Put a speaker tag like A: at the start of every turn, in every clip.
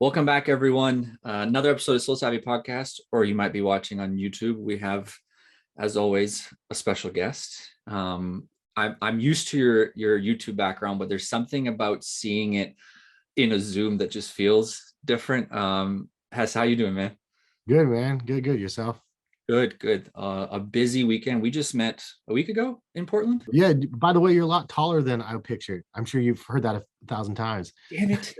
A: Welcome back, everyone. Another episode of SoleSavy podcast, or you might be watching on YouTube. We have, as always, a special guest. I'm used to your YouTube background, but there's something about seeing it in a Zoom that just feels different. Hes, how you doing, man?
B: Good, man. Good. Yourself?
A: Good, good. A busy weekend. We just met a week ago in Portland.
B: Yeah. By the way, you're a lot taller than I pictured. I'm sure you've heard that 1,000 times.
A: Damn it.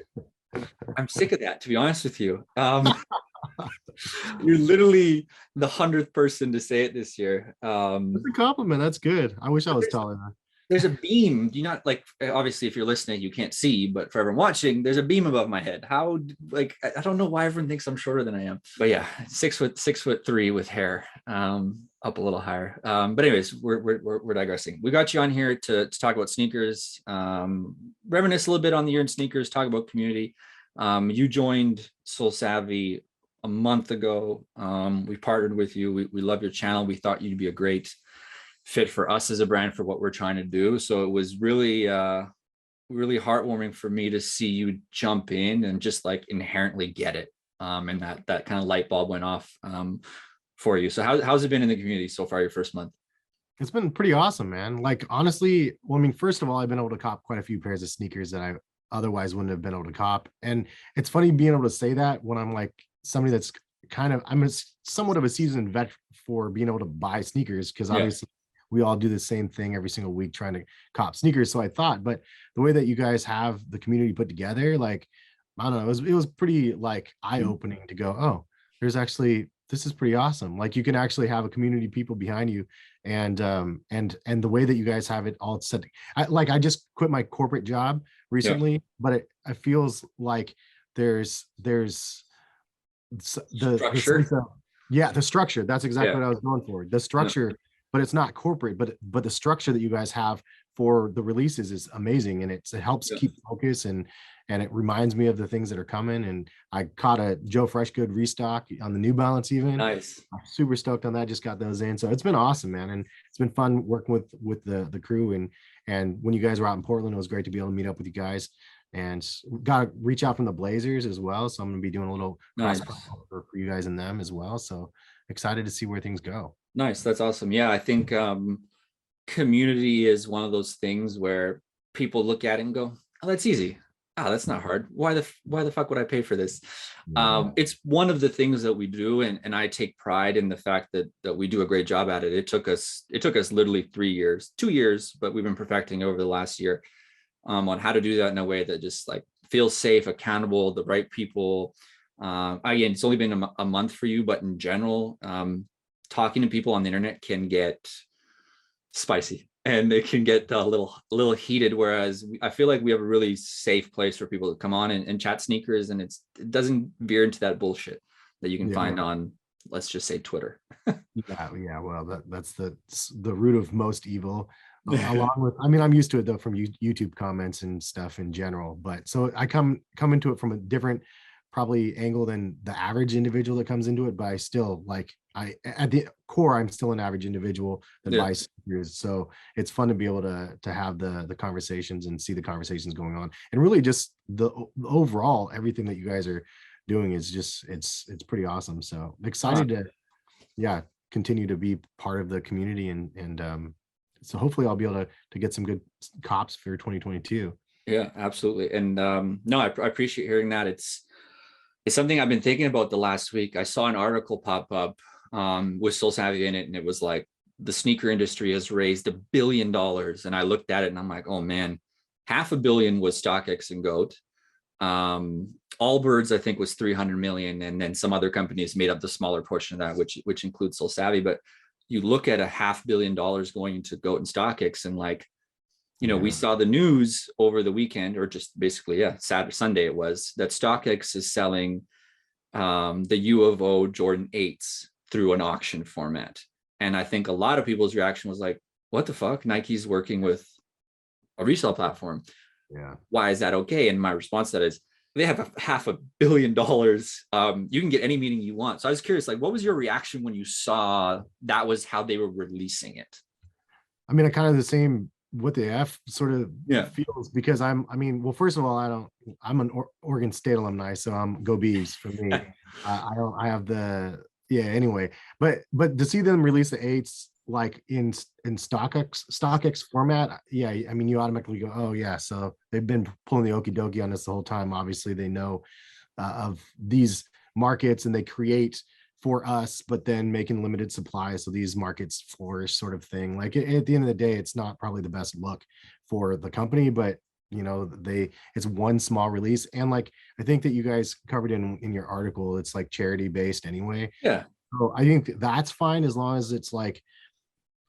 A: I'm sick of that, to be honest with you. You're literally the 100th person to say it this year.
B: That's a compliment. That's good. I wish I was taller.
A: There's a beam. Do you not, like, obviously if you're listening you can't see, but for everyone watching, there's a beam above my head. How, like, I don't know why everyone thinks I'm shorter than I am, but yeah, 6'3" with hair, up a little higher. But anyways, we're digressing. We got you on here to talk about sneakers, reminisce a little bit on the year in sneakers, talk about community. You joined SoleSavy a month ago. We partnered with you. We love your channel. We thought you'd be a great fit for us as a brand for what we're trying to do. So it was really really heartwarming for me to see you jump in and just like inherently get it. And that kind of light bulb went off for you. So how's it been in the community so far, your first month?
B: It's been pretty awesome, man. Like, honestly, well, I mean, first of all, I've been able to cop quite a few pairs of sneakers that I otherwise wouldn't have been able to cop. And it's funny being able to say that when I'm like somebody that's I'm somewhat of a seasoned vet for being able to buy sneakers, because obviously we all do the same thing every single week trying to cop sneakers. So I thought, but the way that you guys have the community put together, like, I don't know, it was pretty like eye-opening to go, oh, this is pretty awesome. Like, you can actually have a community of people behind you, and the way that you guys have it all set. I just quit my corporate job recently, but it feels like there's the
A: Structure.
B: the structure. That's exactly what I was going for. The structure, but it's not corporate, but the structure that you guys have for the releases is amazing, and it helps keep focus, and it reminds me of the things that are coming. And I caught a Joe Freshgood restock on the New Balance even.
A: Nice.
B: I'm super stoked on that. Just got those in, so it's been awesome, man, and it's been fun working with the crew. And when you guys were out in Portland, it was great to be able to meet up with you guys. And got to reach out from the Blazers as well, so I'm going to be doing a little
A: nice
B: for you guys and them as well. So excited to see where things go.
A: Nice. That's awesome. Yeah, I think community is one of those things where people look at it and go, oh, that's easy. Oh, that's not hard. Why the fuck would I pay for this? It's one of the things that we do, and I take pride in the fact that we do a great job at it. It took us literally 2 years, but we've been perfecting over the last year on how to do that in a way that just like feels safe, accountable, the right people. Again, it's only been a month for you, but in general, talking to people on the internet can get spicy, and it can get a little heated, whereas I feel like we have a really safe place for people to come on and chat sneakers, and it doesn't veer into that bullshit that you can find on, let's just say, Twitter.
B: Well, that's the root of most evil. Along with, I mean, I'm used to it though from YouTube comments and stuff in general, but so I come into it from a different probably angle than the average individual that comes into it, but I still, like, at the core, I'm still an average individual that buys sneakers. So it's fun to be able to have the conversations and see the conversations going on, and really just the overall everything that you guys are doing is just it's pretty awesome. So excited to continue to be part of the community, and so hopefully I'll be able to get some good cops for 2022.
A: Yeah, absolutely. And no, I appreciate hearing that. It's something I've been thinking about the last week. I saw an article pop up with SoleSavy in it, and it was like, the sneaker industry has raised $1 billion. And I looked at it and I'm like, oh man, $500 million was StockX and GOAT. Allbirds, I think, was 300 million, and then some other companies made up the smaller portion of that, which includes SoleSavy. But you look at $500 million going into GOAT and StockX, and like, we saw the news over the weekend, or just basically, Saturday, Sunday it was, that StockX is selling the U of O Jordan 8s through an auction format. And I think a lot of people's reaction was like, what the fuck? Nike's working with a resale platform.
B: Yeah.
A: Why is that okay? And my response to that is, they have $500 million. You can get any meeting you want. So I was curious, like, what was your reaction when you saw that was how they were releasing it?
B: I mean, I kind of the same what the F sort of
A: Yeah.
B: feels, because I mean, well, first of all, I'm an Oregon State alumni, so I'm go Beavs for me. I have the, yeah, anyway, but to see them release the eights like in StockX format, yeah, I mean, you automatically go, oh yeah, so they've been pulling the okie dokie on us the whole time. Obviously, they know of these markets and they create for us, but then making limited supply so these markets flourish, sort of thing. Like at the end of the day, it's not probably the best look for the company, but you know, it's one small release. And like I think that you guys covered in your article, it's like charity based anyway.
A: Yeah.
B: So I think that's fine as long as it's like,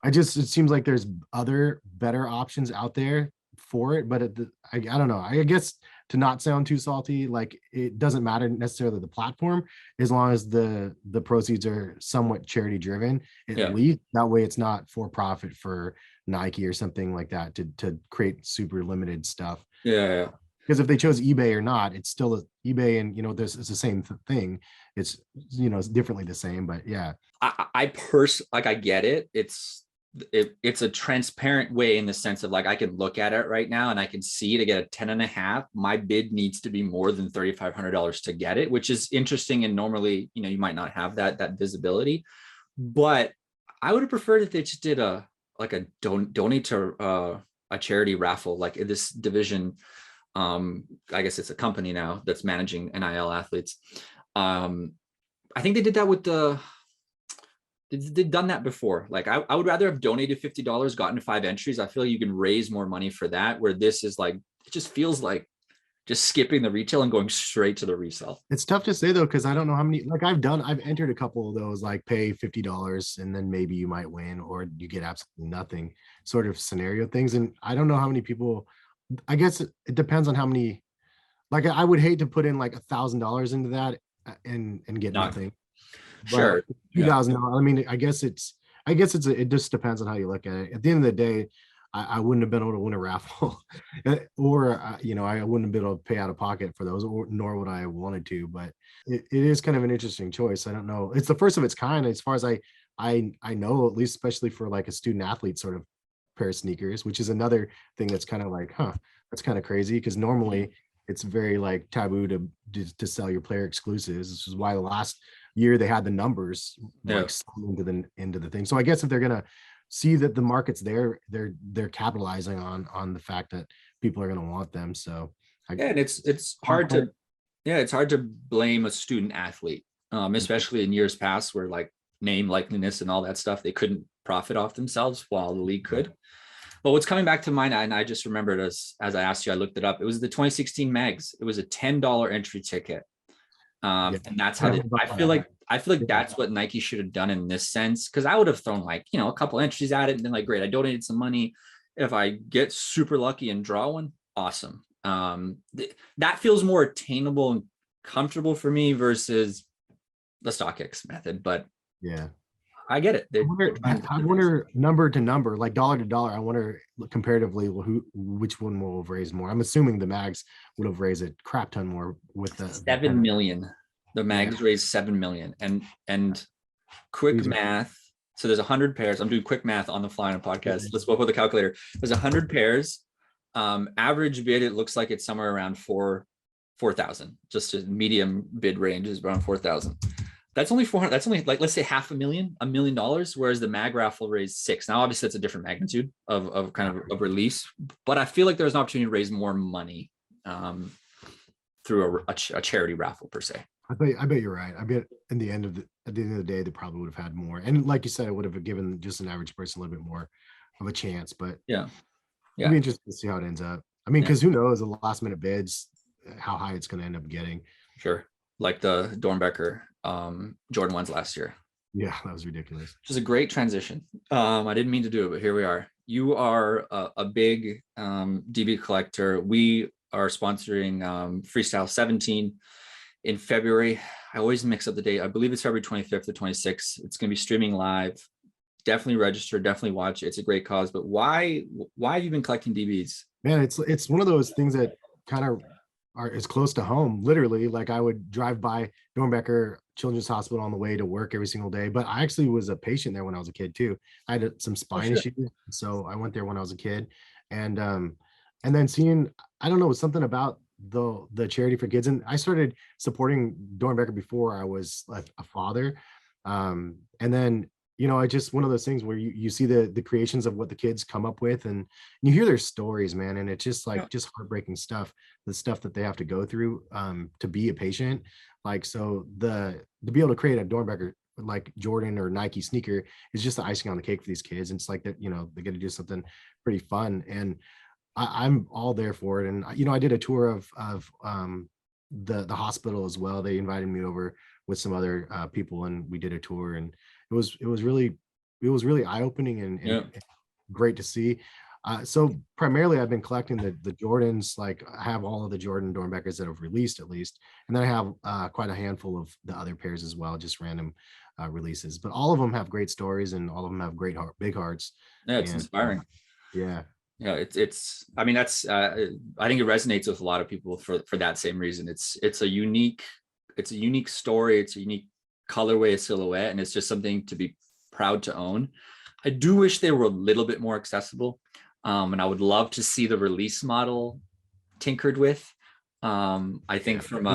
B: it seems like there's other better options out there for it, but I don't know. I guess to not sound too salty, like it doesn't matter necessarily the platform, as long as the proceeds are somewhat charity driven, at
A: Yeah.
B: least that way it's not for profit for Nike or something like that to create super limited stuff.
A: Yeah.
B: Because if they chose eBay or not, it's still eBay, and you know, it's the same thing. It's, you know, it's differently the same, but yeah.
A: I like, I get it. It's a transparent way in the sense of like, I can look at it right now and I can see to get a 10.5, my bid needs to be more than $3,500 to get it, which is interesting. And normally, you know, you might not have that visibility, but I would have preferred if they just did donate to a charity raffle, like in this division. I guess it's a company now that's managing NIL athletes. I think they did that with they've done that before. Like I would rather have donated $50, gotten 5 entries. I feel like you can raise more money for that, where this is like, it just feels like just skipping the retail and going straight to the resale.
B: It's tough to say though, because I don't know how many, like I've entered a couple of those, like pay $50 and then maybe you might win or you get absolutely nothing sort of scenario things. And I don't know how many people, I guess it depends on how many, like I would hate to put in like $1,000 into that and get nothing.
A: Sure.
B: But $2,000, I mean, I guess it just depends on how you look at it. At the end of the day, I wouldn't have been able to win a raffle or, you know, I wouldn't have been able to pay out of pocket for those, nor would I have wanted to, but it is kind of an interesting choice. I don't know. It's the first of its kind as far as I know, at least, especially for like a student athlete sort of pair of sneakers, which is another thing that's kind of like, that's kind of crazy, because normally it's very like taboo to sell your player exclusives. This is why the last year they had the numbers like into the thing. So I guess if they're gonna see that the market's there, they're capitalizing on the fact that people are gonna want them. So
A: and it's hard to blame a student athlete, especially in years past where like name likeliness and all that stuff, they couldn't profit off themselves while the league could. But what's coming back to mind, and I just remembered as I asked you, I looked it up. It was the 2016 mags. It was a $10 entry ticket. And that's how I feel like that's what Nike should have done in this sense. Cause I would have thrown like, you know, a couple entries at it and then like, great, I donated some money. If I get super lucky and draw one, awesome. That feels more attainable and comfortable for me versus the StockX method, but
B: yeah,
A: I get it.
B: I wonder number to number, like dollar to dollar. I wonder comparatively which one will have raised more. I'm assuming the mags would have raised a crap ton more with the
A: 7 million. The mags raised 7 million, and quick math. So there's 100 pairs. I'm doing quick math on the fly on a podcast. Let's go with the calculator. There's 100 pairs. Average bid, it looks like it's somewhere around 4,000. Just a medium bid range is around 4,000. That's only 400. That's only like, let's say $500,000, $1 million, whereas the mag raffle raised 6. Now, obviously, that's a different magnitude of kind of release, but I feel like there's an opportunity to raise more money through a charity raffle per se.
B: I bet you're right. I bet at the end of the day, they probably would have had more. And like you said, it would have given just an average person a little bit more of a chance. But
A: yeah,
B: it'd be interesting to see how it ends up. I mean, because who knows, the last minute bids, how high it's going to end up getting.
A: Sure, like the Doernbecher Jordan 1s last year.
B: Yeah, that was ridiculous.
A: Which is a great transition. I didn't mean to do it, but here we are. You are a big DB collector. We are sponsoring Freestyle 17 in February. I always mix up the date. I believe it's February 25th or 26th. It's going to be streaming live. Definitely register. Definitely watch. It's a great cause. But why have you been collecting DBs?
B: Man, it's one of those things that kind of is close to home. Literally, like I would drive by Doernbecher Children's Hospital on the way to work every single day. But I actually was a patient there when I was a kid too. I had some spine issues, so I went there when I was a kid, and then seeing, I don't know, something about the charity for kids, and I started supporting Doernbecher before I was like a father, and then I just, one of those things where you see the creations of what the kids come up with, and you hear their stories, man, and it's just like just heartbreaking stuff, the stuff that they have to go through to be a patient. Like, so to be able to create a Doernbecher like Jordan or Nike sneaker is just the icing on the cake for these kids. And it's like that, they get to do something pretty fun, and I'm all there for it. And I did a tour of the hospital as well. They invited me over with some other people, and we did a tour, and it was really eye-opening and great to see. So primarily I've been collecting the Jordans. Like, I have all of the Jordan Doernbechers that have released at least, and then I have quite a handful of the other pairs as well, just random releases. But all of them have great stories, and all of them have great big hearts.
A: Yeah, it's
B: And
A: inspiring.
B: Yeah.
A: Yeah, it's I mean, that's I think it resonates with a lot of people for that same reason. It's a unique story, it's a unique colorway, a silhouette, and it's just something to be proud to own. I do wish they were a little bit more accessible, and I would love to see the release model tinkered with. I think from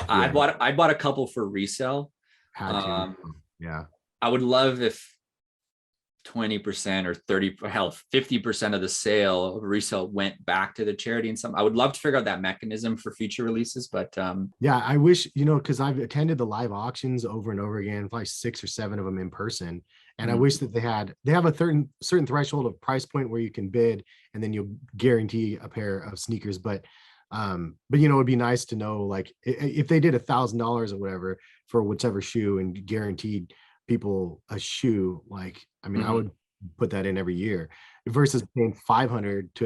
A: I bought a couple for resale.
B: Had to. Yeah.
A: I would love if 20% or 30, hell, 50% of the sale of resale went back to the charity. And I would love to figure out that mechanism for future releases, but
B: yeah, I wish, because I've attended the live auctions over and over again, probably 6 or 7 of them in person. And I wish that they have a certain threshold of price point where you can bid, and then you'll guarantee a pair of sneakers. But it'd be nice to know, like, if they did $1,000 or whatever for whichever shoe and guaranteed people a shoe, like, I mean, I would put that in every year versus paying 500 to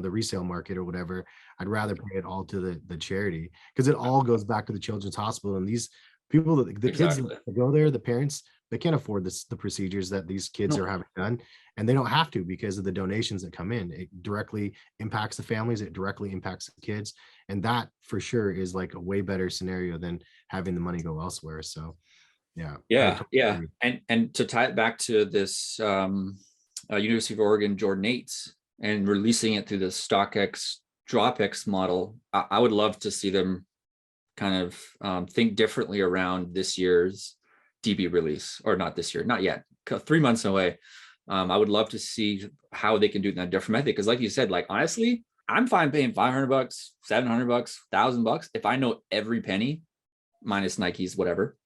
B: the resale market or whatever. I'd rather pay it all to the charity, because it all goes back to the Children's Hospital. And these people, the kids that go there, the parents, they can't afford the procedures that these kids are having done, and they don't have to because of the donations that come in. It directly impacts the families, it directly impacts the kids, and that for sure is like a way better scenario than having the money go elsewhere. So yeah.
A: And to tie it back to this University of Oregon Jordan 8s and releasing it through the StockX DropX model, I would love to see them kind of think differently around this year's DB release, or not this year, not yet, 3 months away. I would love to see how they can do it in a different method, because like you said, like, honestly, I'm fine paying $500, $700, $1,000 if I know every penny minus Nike's whatever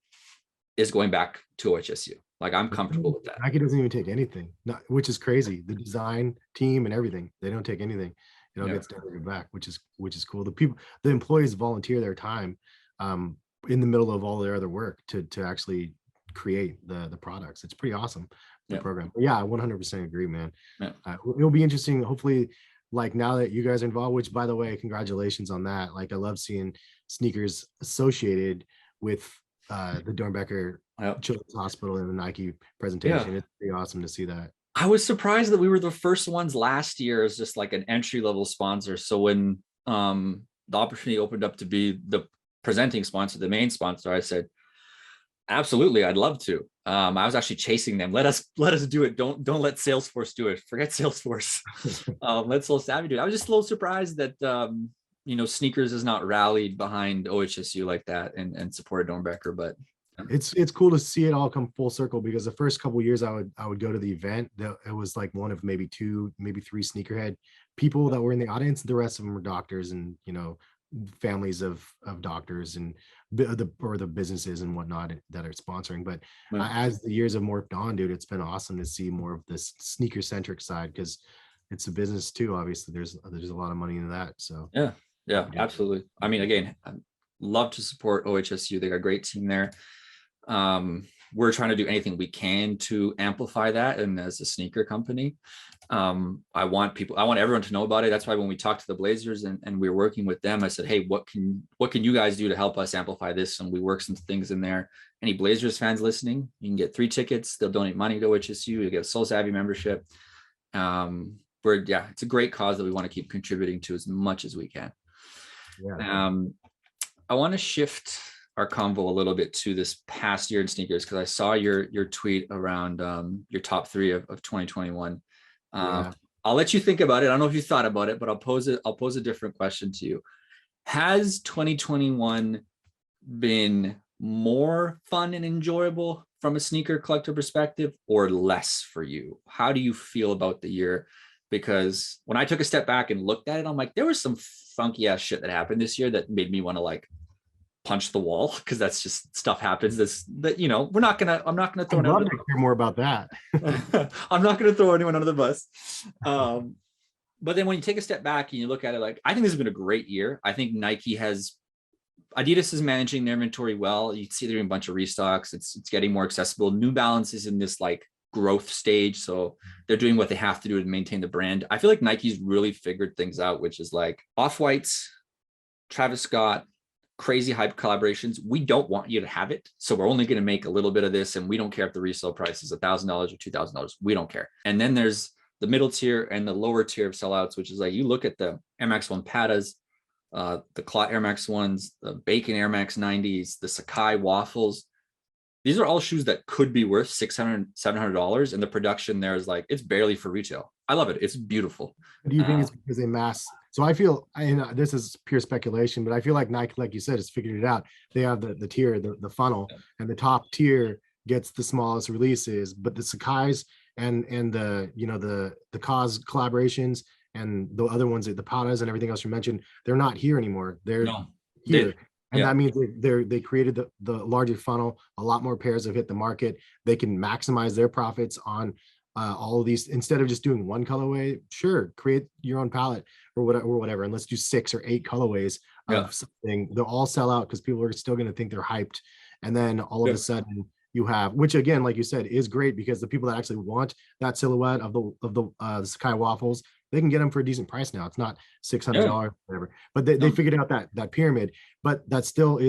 A: is going back to OHSU. Like, I'm comfortable with that.
B: Nike doesn't even take anything, which is crazy. The design team and everything, they don't take anything. It all gets delivered back, which is cool. The employees volunteer their time in the middle of all their other work to actually create the products. It's pretty awesome, the program. But yeah, I 100% agree, man. It'll be interesting. Hopefully, like, now that you guys are involved, which, by the way, congratulations on that. Like, I love seeing sneakers associated with the Doernbecher Children's Hospital and the Nike presentation. It's pretty awesome to see that.
A: I was surprised that we were the first ones last year as just like an entry-level sponsor. So when the opportunity opened up to be the presenting sponsor, the main sponsor, I said, absolutely, I'd love to. I was actually chasing them. Let us do it. Don't let Salesforce do it. Forget Salesforce. Let SoleSavy do it. I was just a little surprised that sneakers has not rallied behind OHSU like that and supported Doernbecher. But
B: it's cool to see it all come full circle, because the first couple of years I would go to the event, it was like one of maybe 2, maybe 3 sneakerhead people that were in the audience. The rest of them were doctors and families of doctors and the businesses and whatnot that are sponsoring. But as the years have morphed on, dude, it's been awesome to see more of this sneaker centric side, because it's a business too. Obviously, there's a lot of money in that. So
A: yeah, absolutely. I mean, again, I'd love to support OHSU. They got a great team there. We're trying to do anything we can to amplify that. And as a sneaker company, I want everyone to know about it. That's why when we talked to the Blazers and we were working with them, I said, hey, what can you guys do to help us amplify this? And we work some things in there. Any Blazers fans listening, you can get 3 tickets. They'll donate money to OHSU. You get a SoleSavy membership. It's a great cause that we want to keep contributing to as much as we can. I want to shift our convo a little bit to this past year in sneakers, because I saw your tweet around your top three of 2021.
B: Yeah.
A: I'll let you think about it. I don't know if you thought about it, but I'll pose a different question to you. Has 2021 been more fun and enjoyable from a sneaker collector perspective, or less for you? How do you feel about the year? Because when I took a step back and looked at it, I'm like, there was some funky ass shit that happened this year that made me want to like punch the wall, because that's just stuff happens. That you know, I'm not gonna throw.
B: I'd love to hear more about that.
A: I'm not gonna throw anyone under the bus. But then when you take a step back and you look at it, like, I think this has been a great year. I think Adidas is managing their inventory well. You see they're doing a bunch of restocks. It's getting more accessible. New Balance is in this like growth stage, so they're doing what they have to do to maintain the brand. I feel like Nike's really figured things out, which is like Off-Whites, Travis Scott, crazy hype collaborations. We don't want you to have it, so we're only going to make a little bit of this, and we don't care if the resale price is $1,000 or $2,000. We don't care. And then there's the middle tier and the lower tier of sellouts, which is like, you look at the Air Max 1 Patas, the Clot Air Max 1s, the Bacon Air Max 90s, the Sakai Waffles. These are all shoes that could be worth $600, $700, and the production there is like, it's barely for retail. I love it. It's beautiful.
B: Do you think it's because they mass? So I feel, and this is pure speculation, but I feel like Nike, like you said, has figured it out. They have the tier, the funnel, and the top tier gets the smallest releases, but the Sakai's and the, you know, the cause collaborations and the other ones, the Patas and everything else you mentioned, they're not here anymore. They're here. And that means they created the larger funnel. A lot more pairs have hit the market. They can maximize their profits on all of these. Instead of just doing one colorway, sure, create your own palette or whatever. And let's do 6 or 8 colorways of something. They'll all sell out because people are still going to think they're hyped. And then all of a sudden you have, which again, like you said, is great, because the people that actually want that silhouette of the Sakai Waffles, they can get them for a decent price now. It's not $600, whatever. But they figured out that pyramid. But that still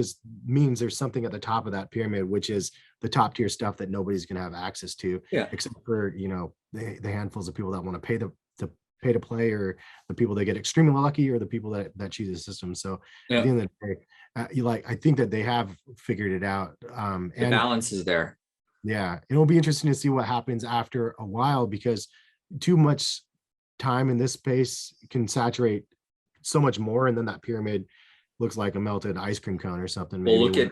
B: means there's something at the top of that pyramid, which is the top tier stuff that nobody's going to have access to, except for, you know, the handfuls of people that want to pay to play, or the people that get extremely lucky, or the people that choose the system. So at the end of the day, I think that they have figured it out. And
A: the balance is there.
B: Yeah, it'll be interesting to see what happens after a while, because too much time in this space can saturate so much more, and then that pyramid looks like a melted ice cream cone or something.
A: Well, look at,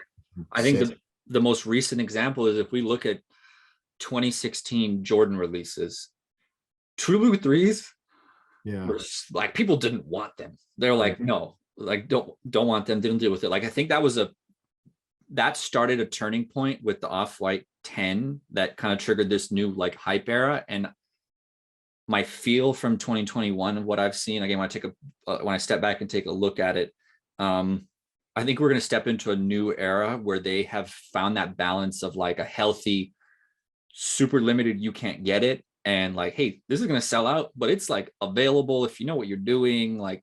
A: I think the most recent example is if we look at 2016 Jordan releases, True Blue 3s, like, people didn't want them. They're like, no, like, don't want them, didn't deal with it. Like, I think that started a turning point with the Off-White 10 that kind of triggered this new like hype era. And my feel from 2021 of what I've seen, again, when I step back and take a look at it, I think we're going to step into a new era where they have found that balance of like a healthy, super limited, you can't get it, and like, hey, this is going to sell out, but it's like available if you know what you're doing. Like,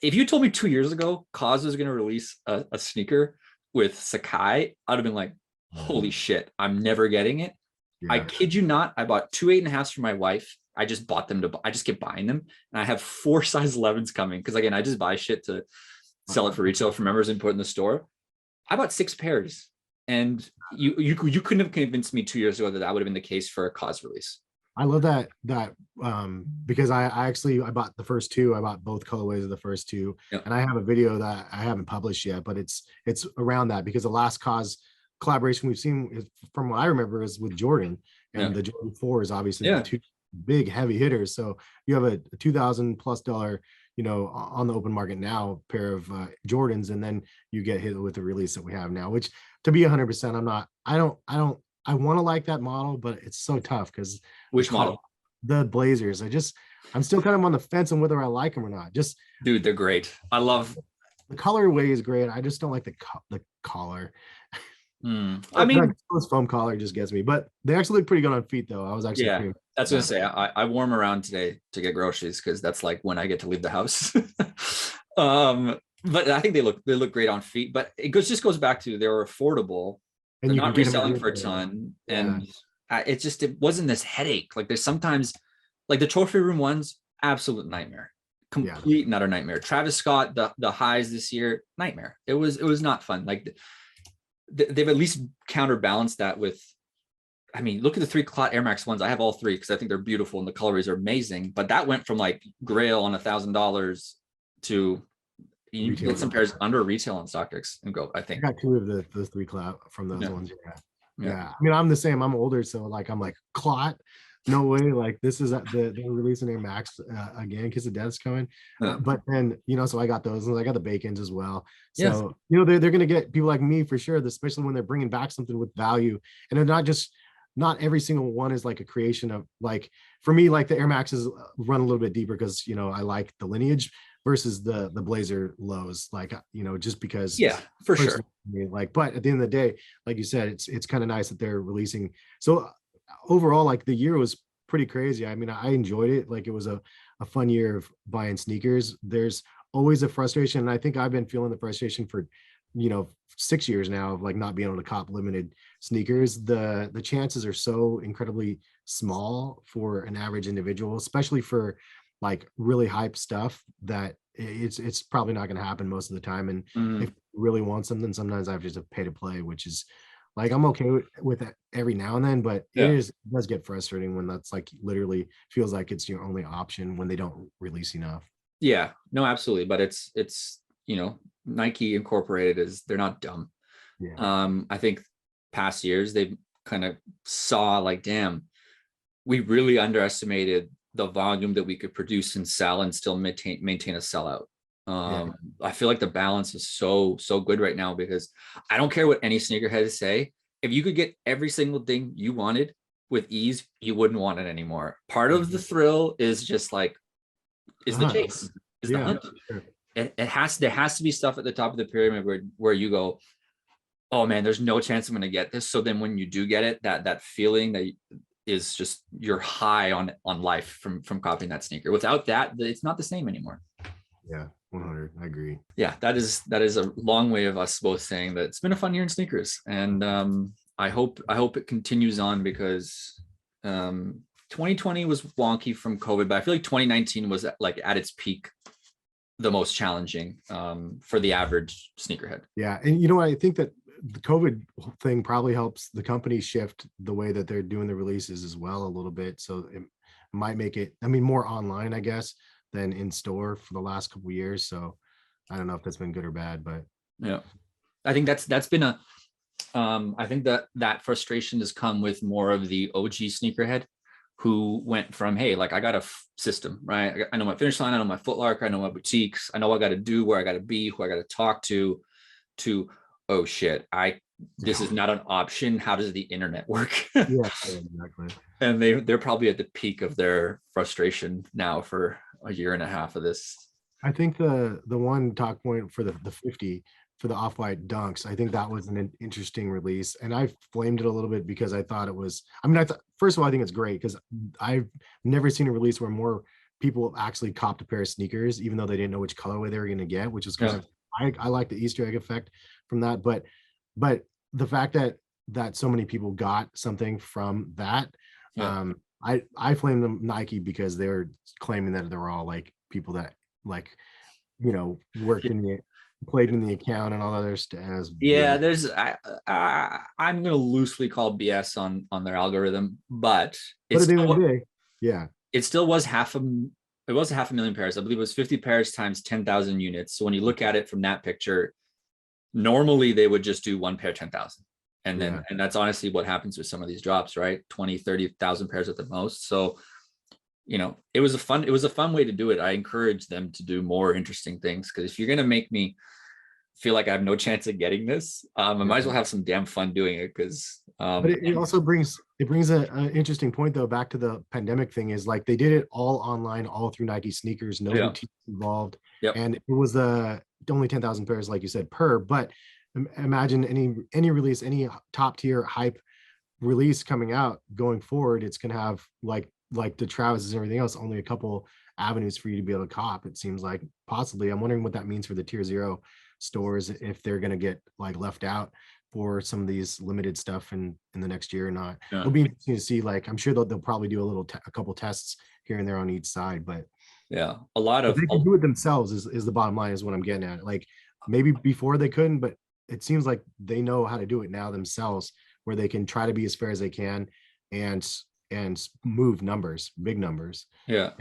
A: if you told me 2 years ago Cause was going to release a sneaker with Sakai, I'd have been like, holy shit, I'm never getting it. I kid you not, I bought 2 8.5s for my wife. I just bought them I just keep buying them, and I have 4 size 11s coming, because again, I just buy shit to sell it for retail for members and put in the store. I bought 6 pairs, and you couldn't have convinced me 2 years ago that would have been the case for a Cause release.
B: I love that because I bought the first 2. I bought both colorways of the first 2, and I have a video that I haven't published yet, but it's around that, because the last Cause collaboration we've seen, from what I remember, is with Jordan, and the Jordan 4 is obviously the 2 big heavy hitters. So you have a $2,000+ you know, on the open market now pair of Jordans, and then you get hit with the release that we have now, which, to be 100%, I want to like that model, but it's so tough because
A: which model?
B: The Blazers. I'm still kind of on the fence on whether I like them or not. Just,
A: dude, they're great. I love
B: the colorway is great. I just don't like the collar.
A: I mean,
B: this foam collar just gets me, but they actually look pretty good on feet, though. I was actually
A: that's what I say. I wore them around today to get groceries, because that's like when I get to leave the house. But I think they look great on feet. But it just goes back to, they're affordable. And they're not reselling for a ton, and it wasn't this headache. Like, there's sometimes, like the trophy room ones, absolute nightmare, complete and utter nightmare. Travis Scott, the highs this year, nightmare. It was not fun. Like, they've at least counterbalanced that with, I mean, look at the 3 clot Air Max ones. I have all 3 because I think they're beautiful and the colorways are amazing. But that went from like Grail on $1,000 to you can get some pairs under retail on StockX and go. I think
B: I got 2 of those 3 clot from those
A: yeah.
B: ones.
A: Yeah.
B: Yeah. I mean, I'm the same. I'm older, so like I'm like clot. No way. Like this is they're releasing Air Max again because the death's coming. But then so I got those, and I got the Bacons as well. So they're gonna get people like me for sure, especially when they're bringing back something with value, and they're not every single one is like a creation of, like, for me, like the Air Maxes run a little bit deeper because I like the lineage versus the Blazer lows, like just because
A: for sure.
B: Like, but at the end of the day, like you said, it's kind of nice that they're releasing. So overall, like the year was pretty crazy. I mean, I enjoyed it. Like it was a fun year of buying sneakers. There's always a frustration, and I think I've been feeling the frustration for 6 years now of like not being able to cop limited sneakers. The chances are so incredibly small for an average individual, especially for like really hype stuff, that it's probably not going to happen most of the time. And if you really want something, sometimes I have to just pay to play, which is like, I'm okay with it every now and then, but it does get frustrating when that's like literally feels like it's your only option when they don't release enough.
A: Yeah, no, absolutely. But it's Nike Incorporated they're not dumb. I think past years they've kind of saw like, damn, we really underestimated the volume that we could produce and sell and still maintain a sellout. I feel like the balance is so good right now, because I don't care what any sneakerheads say. If you could get every single thing you wanted with ease, you wouldn't want it anymore. Part of the thrill is just like, is the chase, is the hunt. Sure. There has to be stuff at the top of the pyramid where you go, oh man, there's no chance I'm going to get this. So then when you do get it, that feeling that is just, you're high on life from copying that sneaker. Without that, it's not the same anymore.
B: Yeah, 100. I agree.
A: Yeah, that is a long way of us both saying that it's been a fun year in sneakers, and I hope it continues on, because 2020 was wonky from COVID, but I feel like 2019 was like at its peak the most challenging for the average sneakerhead.
B: Yeah, and I think that the COVID thing probably helps the company shift the way that they're doing the releases as well a little bit. So it might make it, more online, I guess, than in store for the last couple of years. So I don't know if that's been good or bad, but
A: yeah, I think that's been I think that frustration has come with more of the OG sneakerhead, who went from, hey, like I got a system, right? I know my Finish Line, I know my Foot Locker, I know my boutiques, I know what I got to do, where I got to be, who I got to talk to, oh shit, this is not an option. How does the internet work?
B: Yeah, exactly.
A: And they're probably at the peak of their frustration now for a year and a half of this.
B: I think the one talk point for the 50 for the Off-White Dunks, I think that was an interesting release, and I flamed it a little bit because I thought it was, first of all, I think it's great because I've never seen a release where more people actually copped a pair of sneakers, even though they didn't know which colorway they were going to get, which is kind of, I like the Easter egg effect from that, but the fact that so many people got something from that, I flamed them Nike because they're claiming that they're all like people that like worked in the played in the account and all other stuff.
A: Yeah, there's I'm gonna loosely call BS on their algorithm, but it still was half a million pairs. I believe it was 50 pairs times 10,000 units. So when you look at it from that picture, normally they would just do one pair 10,000, and then and that's honestly what happens with some of these drops, right? 20,000-30,000 pairs at the most. So it was a fun way to do it. I encourage them to do more interesting things, because if you're gonna make me feel like I have no chance of getting this, I might as well have some damn fun doing it, because
B: but it also brings an interesting point though back to the pandemic thing, is like they did it all online, all through Nike sneakers, no boutiques involved, and it was only 10,000 pairs, like you said, per. But imagine any release, any top tier hype release coming out going forward, it's gonna have like the Travis's and everything else, only a couple avenues for you to be able to cop. It seems like possibly. I'm wondering what that means for the tier 0 stores, if they're going to get like left out for some of these limited stuff in the next year or not. It'll be interesting to see. Like, I'm sure they'll probably do a couple tests here and there on each side, but
A: yeah, a lot of
B: they can do it themselves is the bottom line, is what I'm getting at. Like maybe before they couldn't, but it seems like they know how to do it now themselves, where they can try to be as fair as they can and move numbers, big numbers.
A: Yeah.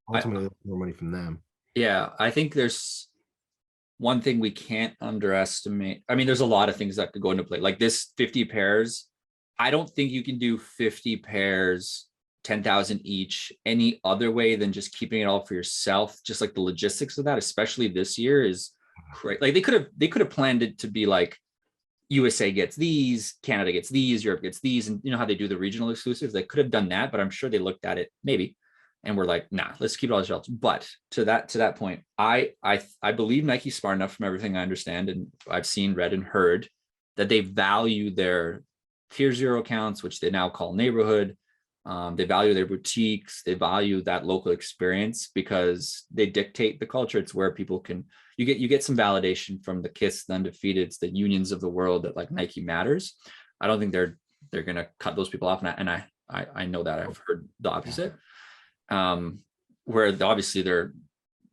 B: Ultimately, more money from them.
A: Yeah, I think there's one thing we can't underestimate. I mean, there's a lot of things that could go into play. Like this 50 pairs, I don't think you can do 50 pairs, 10,000 each, any other way than just keeping it all for yourself. Just like the logistics of that, especially this year, is great. Like they could have planned it to be like USA gets these, Canada gets these, Europe gets these, and you know how they do the regional exclusives. They could have done that, but I'm sure they looked at it maybe and we're like, nah, let's keep it all shelves. But to that point, I believe Nike's smart enough from everything I understand, and I've seen, read, and heard that they value their tier 0 accounts, which they now call neighborhood. They value their boutiques. They value that local experience because they dictate the culture. It's where people can, you get some validation from the KISS, the Undefeateds, the Unions of the world that like Nike matters. I don't think they're gonna cut those people off, and I know that. I've heard the opposite. Where obviously they're,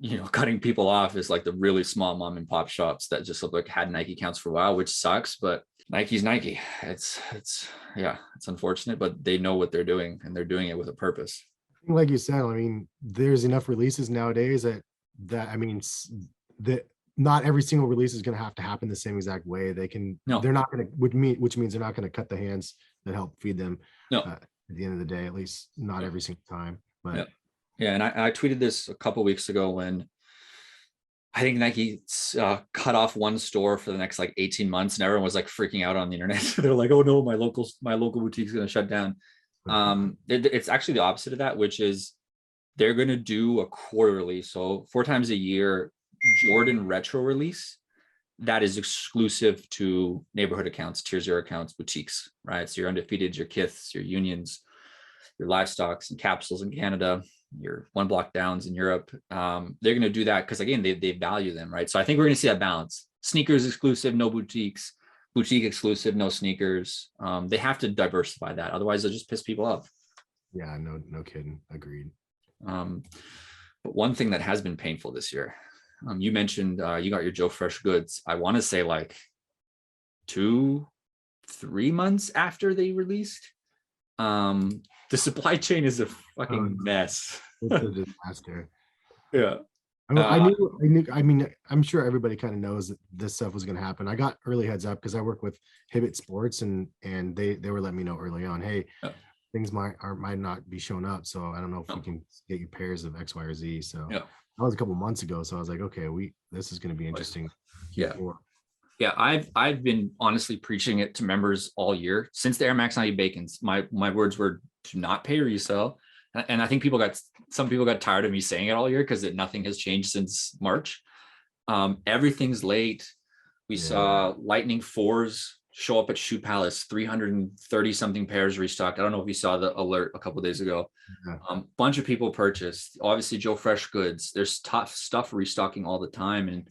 A: you know, cutting people off is like the really small mom and pop shops that just look like had Nike accounts for a while, which sucks, but Nike's Nike. It's yeah, it's unfortunate, but they know what they're doing and they're doing it with a purpose.
B: Like you said, I mean, there's enough releases nowadays that I mean, that not every single release is going to have to happen the same exact way. They're not going to, which means they're not going to cut the hands that help feed them. At the end of the day, at least not every single time. But
A: yeah, and I tweeted this a couple of weeks ago when I think Nike cut off one store for the next like 18 months, and everyone was like freaking out on the internet. They're like, "Oh no, my local boutique is going to shut down." It's actually the opposite of that, which is they're going to do a quarterly, so 4 times a year, Jordan retro release that is exclusive to neighborhood accounts, tier 0 accounts, boutiques, right? So your Undefeateds, your Kiths, your Unions, your Livestocks and Capsules in Canada, your One Block Downs in Europe. They're going to do that because again, they value them, right? So I think we're going to see that balance. Sneakers exclusive, no boutiques. Boutique exclusive, no sneakers. They have to diversify that, otherwise they'll just piss people off.
B: Yeah, no kidding. Agreed.
A: But one thing that has been painful this year, you mentioned you got your Joe Fresh goods. I want to say like 2-3 months after they released. The supply chain is a fucking mess.
B: It's a disaster.
A: Yeah.
B: I knew. I mean, I'm sure everybody kind of knows that this stuff was going to happen. I got early heads up because I work with Hibbett Sports, and they were letting me know early on, hey, things might not be showing up. So I don't know if we can get you pairs of X, Y, or Z. So that was a couple months ago. So I was like, okay, this is going to be interesting.
A: Yeah. Yeah, I've been honestly preaching it to members all year since the Air Max 90 Bacons. My words were to not pay resale, and I think some people got tired of me saying it all year because nothing has changed since March. Everything's late. We saw Lightning 4s show up at Shoe Palace, 330 something pairs restocked. I don't know if you saw the alert a couple of days ago. Bunch of people purchased. Obviously, Joe Fresh goods. There's tough stuff restocking all the time, and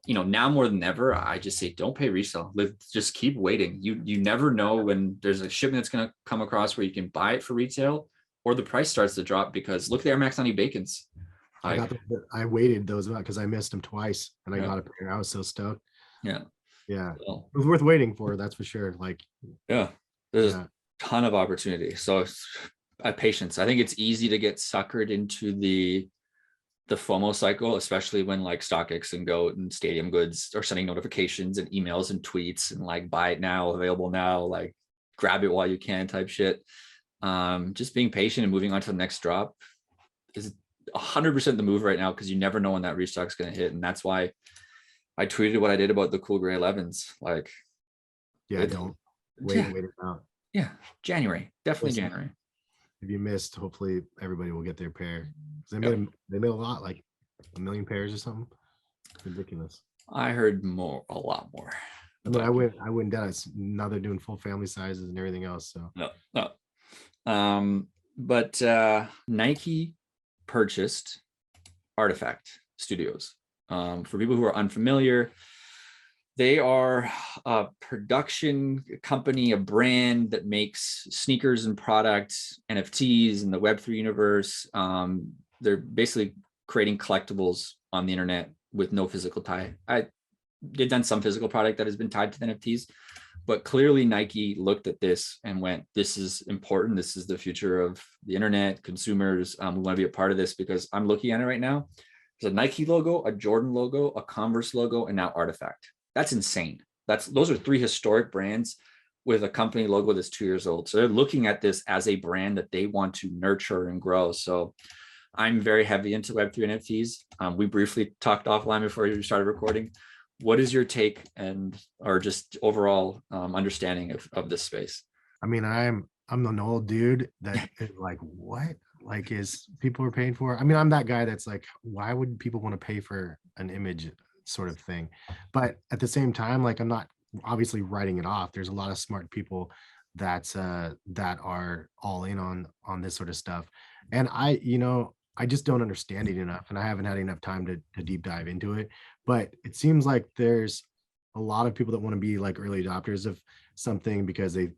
A: you know, now more than ever, I just say don't pay resale. Just keep waiting. You never know when there's a shipment that's going to come across where you can buy it for retail, or the price starts to drop because look at the Air Max 90 Bacons.
B: I waited those because I missed them twice, and I got a pair. I was so stoked. Yeah. Well, it was worth waiting for, that's for sure. Like,
A: there's a ton of opportunity. So patience. I think it's easy to get suckered into the FOMO cycle, especially when like StockX and GOAT and Stadium Goods are sending notifications and emails and tweets and like buy it now, available now, like grab it while you can type shit. Just being patient and moving on to the next drop is 100% the move right now, because you never know when that restock is going to hit. And that's why I tweeted what I did about the cool gray 11s. Like,
B: don't wait it out.
A: Yeah, January, definitely January.
B: If you missed, hopefully everybody will get their pair. They made a lot, like 1 million pairs or something. It's ridiculous.
A: I heard a lot more.
B: I mean, I went down. Now they're doing full family sizes and everything else. So
A: but Nike purchased RTFKT Studios. For people who are unfamiliar, they are a production company, a brand that makes sneakers and products, NFTs in the Web3 universe. They're basically creating collectibles on the internet with no physical tie. they've done some physical product that has been tied to the NFTs, but clearly Nike looked at this and went, this is important. This is the future of the internet, consumers. We want to be a part of this, because I'm looking at it right now. There's a Nike logo, a Jordan logo, a Converse logo, and now Artifact. That's insane. Those are 3 historic brands with a company logo that's 2 years old. So they're looking at this as a brand that they want to nurture and grow. So I'm very heavy into Web3 NFTs. We briefly talked offline before you started recording. What is your take or just overall understanding of this space?
B: I mean, I'm an old dude that is like, what? Like, is people are paying for? I mean, I'm that guy that's like, why would people want to pay for an image sort of thing? But at the same time, like, I'm not obviously writing it off. There's a lot of smart people that are all in on this sort of stuff. And I just don't understand it enough, and I haven't had enough time to deep dive into it. But it seems like there's a lot of people that want to be like early adopters of something because they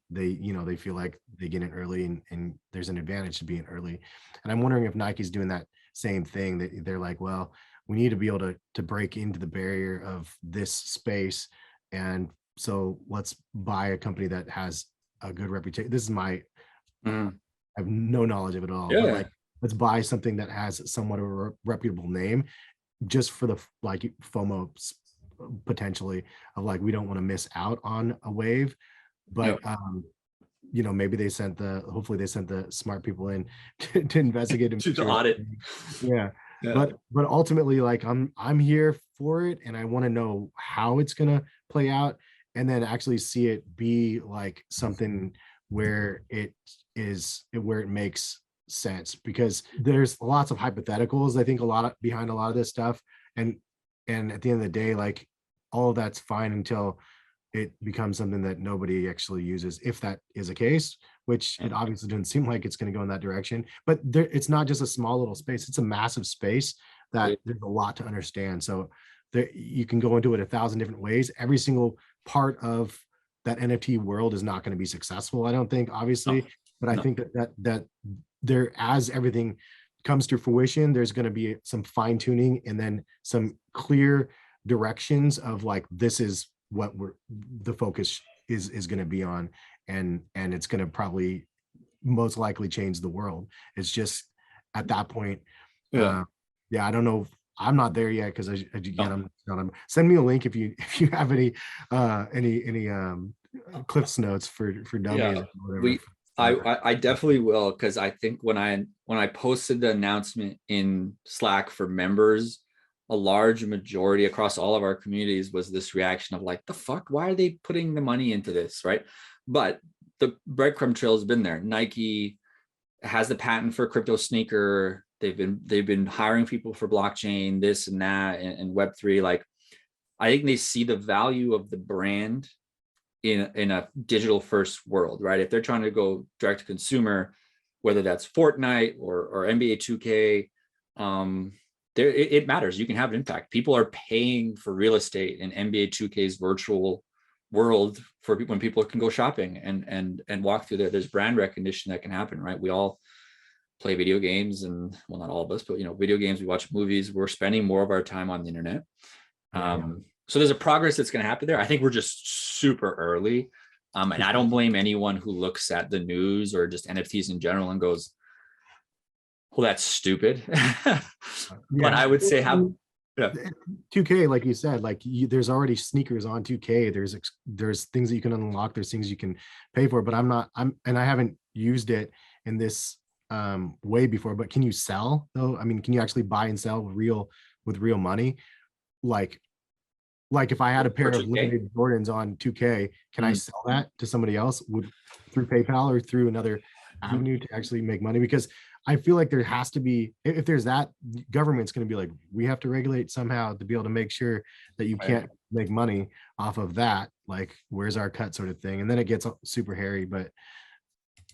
B: feel like they get in early, and there's an advantage to being early. And I'm wondering if Nike's doing that same thing, that they're like, well, we need to be able to break into the barrier of this space, and so let's buy a company that has a good reputation. This is I have no knowledge of it all, but like, let's buy something that has somewhat of a reputable name, just for the like FOMO potentially of like, we don't want to miss out on a wave. But maybe hopefully they sent the smart people in to investigate and
A: to the audit.
B: Yeah. But ultimately, like, I'm here for it, and I want to know how it's gonna play out, and then actually see it be like something where it makes sense, because there's lots of hypotheticals, I think, behind a lot of this stuff, and at the end of the day, like, all of that's fine until it becomes something that nobody actually uses, if that is a case, which it obviously doesn't seem like it's going to go in that direction. But it's not just a small little space, it's a massive space that there's a lot to understand. So you can go into it 1,000 different ways. Every single part of that NFT world is not going to be successful, I don't think, obviously. But I think that there, as everything comes to fruition, there's going to be some fine tuning, and then some clear directions of like, this is what the focus is going to be on, and it's going to probably most likely change the world. It's just at that point, I don't know. I'm not there yet, because I'm send me a link if you have any Cliff's notes for dummies or whatever.
A: I definitely will, because I think when I posted the announcement in Slack for members, a large majority across all of our communities was this reaction of like, the fuck, why are they putting the money into this, right? But the breadcrumb trail has been there. Nike has the patent for crypto sneaker. They've been hiring people for blockchain, this and that, and Web3. Like, I think they see the value of the brand in a digital first world, right? If they're trying to go direct to consumer, whether that's Fortnite or NBA 2K, it matters. You can have an impact. People are paying for real estate in NBA 2K's virtual world for people, when people can go shopping and walk through there. There's brand recognition that can happen, right? We all play video games, and well, not all of us, but video games, we watch movies, we're spending more of our time on the internet. So there's a progress that's going to happen there. I think we're just super early. And I don't blame anyone who looks at the news or just NFTs in general and goes, well, that's stupid. But I would say
B: 2K, like you said, like there's already sneakers on 2K. There's things that you can unlock. There's things you can pay for, but I haven't used it in this way before. But can you sell though? I mean, can you actually buy and sell with real money? Like if I had a pair of limited Jordans on 2K, can I sell that to somebody else through PayPal or through another avenue to actually make money? Because I feel like there has to be, if there's that, government's going to be like, we have to regulate somehow to be able to make sure that you can't make money off of that. Like, where's our cut, sort of thing. And then it gets super hairy. But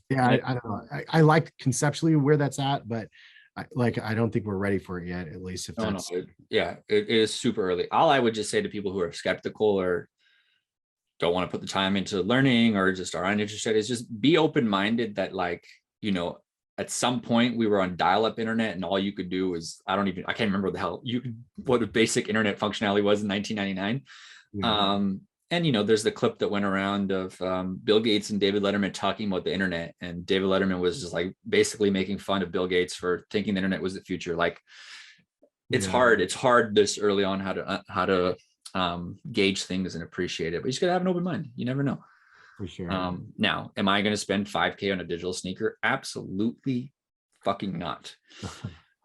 B: yeah, I don't know. I like conceptually where that's at, but I don't think we're ready for it yet, at least. If that's
A: it is super early. All I would just say to people who are skeptical or don't want to put the time into learning or just are uninterested is just be open-minded that, like, at some point we were on dial-up internet and all you could do was, I can't remember what the basic internet functionality was in 1999. And there's the clip that went around of Bill Gates and David Letterman talking about the internet, and David Letterman was just like basically making fun of Bill Gates for thinking the internet was the future. Like, it's hard this early on how to gauge things and appreciate it, but you just gotta have an open mind. You never know.
B: For sure.
A: Now, am I going to spend $5K on a digital sneaker? Absolutely fucking not.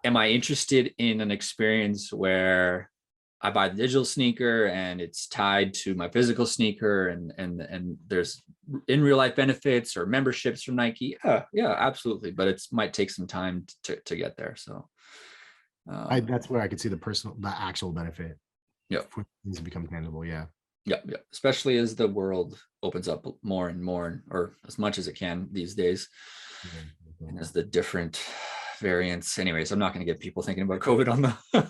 A: Am I interested in an experience where I buy the digital sneaker and it's tied to my physical sneaker, and there's in real life benefits or memberships from Nike? Yeah, absolutely. But it might take some time to get there. So
B: that's where I could see the actual benefit.
A: Yeah,
B: for things to become tangible. Yeah.
A: Yeah. Especially as the world opens up more and more, or as much as it can these days, and as the different variants. Anyways, I'm not going to get people thinking about COVID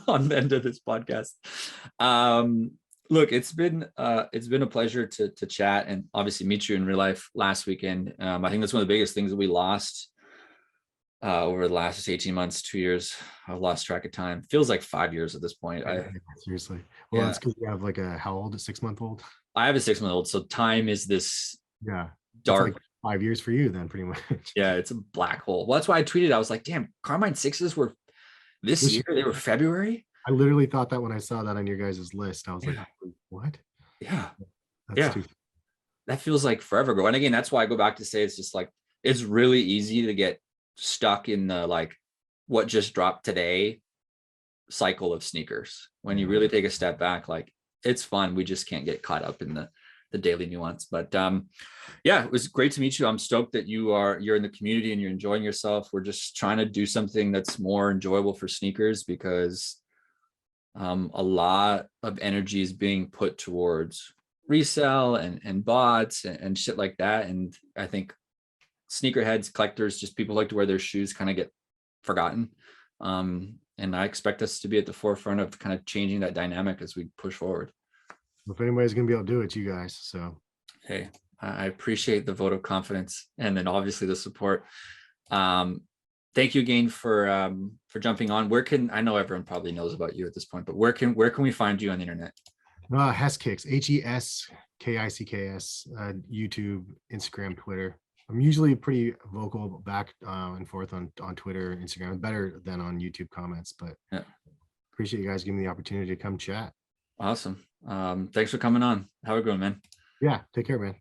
A: on the end of this podcast. Look, it's been a pleasure to chat and obviously meet you in real life last weekend. I think that's one of the biggest things that we lost over the last 18 months, 2 years. I've lost track of time. Feels like 5 years at this point.
B: Seriously. Well, it's because you have like how old? A 6-month-old? I
A: have a 6-month-old. So time is this
B: dark. Like 5 years for you then, pretty much.
A: Yeah, it's a black hole. Well, that's why I tweeted. I was like, damn, Carmine 6s were this year. They were February.
B: I literally thought that when I saw that on your guys' list. I was like, what?
A: Yeah. That feels like forever ago. And again, that's why I go back to say it's just like, it's really easy to get stuck in the like what just dropped today cycle of sneakers. When you really take a step back, like, it's fun. We just can't get caught up in the daily nuance. But it was great to meet you. I'm stoked that you're in the community and you're enjoying yourself. We're just trying to do something that's more enjoyable for sneakers, because a lot of energy is being put towards resell and bots and shit like that. And I think sneakerheads, collectors, just people who like to wear their shoes kind of get forgotten. And I expect us to be at the forefront of kind of changing that dynamic as we push forward.
B: If anybody's going to be able to do it, it's you guys. So,
A: hey, I appreciate the vote of confidence, and then obviously the support. Thank you again for jumping on. I know everyone probably knows about you at this point, but where can we find you on the internet?
B: Hes Kicks, HESKICKS, YouTube, Instagram, Twitter. I'm usually pretty vocal back and forth on Twitter, Instagram, better than on YouTube comments, but appreciate you guys giving me the opportunity to come chat.
A: Awesome. Thanks for coming on. How are we going, man?
B: Yeah, take care, man.